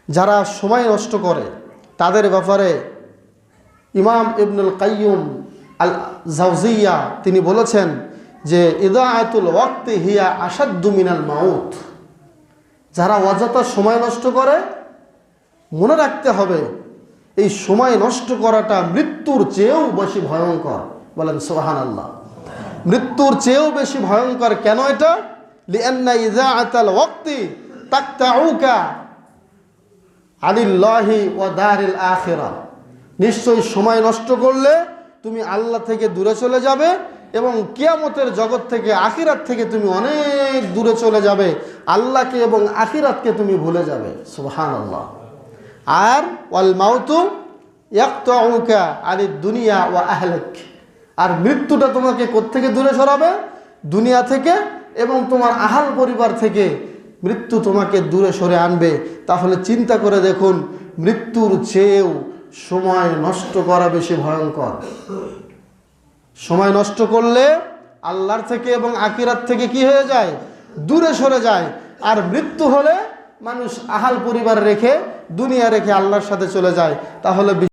যারা সময় নষ্ট করে তাদের ব্যাপারে ইমাম ইবনুল কাইয়ুম আল জাওজিয়া তিনি বলেছেন যে ইদাআতুল ওয়াক্তি হিয়া আশাদ্দু মিনাল মাউত। যারা অযথা সময় নষ্ট করে মনে রাখতে হবে এই সময় নষ্ট করাটা মৃত্যুর চেয়েও বেশি ভয়ঙ্কর। বলেন সুবহানাল্লাহ। মৃত্যুর চেয়েও বেশি ভয়ঙ্কর। কেন এটা? লিআন্না ইযাআতাল ওয়াক্তি তাকতাউকা আনিল্লাহি ওয়া দারিল আখিরাহ। নিশ্চয়ই সময় নষ্ট করলে তুমি আল্লাহ থেকে দূরে চলে যাবে এবং কিয়ামতের জগৎ থেকে আখিরাত থেকে তুমি অনেক দূরে চলে যাবে। আল্লাহকে এবং আখিরাতকে তুমি ভুলে যাবে। সুবহানাল্লাহ। আর ওয়াল মাউতু ইয়াকতাউকা আনিদ দুনিয়া ওয়া আহলিক। আর মৃত্যুটা তোমাকে কোত্থেকে দূরে সরাবে? দুনিয়া থেকে এবং তোমার আহাল পরিবার থেকে মৃত্যু তোমাকে দূরে সরে আনবে। তাহলে চিন্তা করে দেখুন, মৃত্যুর চেয়েও সময় নষ্ট করা বেশি ভয়ঙ্কর। সময় নষ্ট করলে আল্লাহর থেকে এবং আখিরাত থেকে কি হয়ে যায়? দূরে সরে যায়। আর মৃত্যু হলে মানুষ আহাল পরিবার রেখে দুনিয়া রেখে আল্লাহর সাথে চলে যায়। তাহলে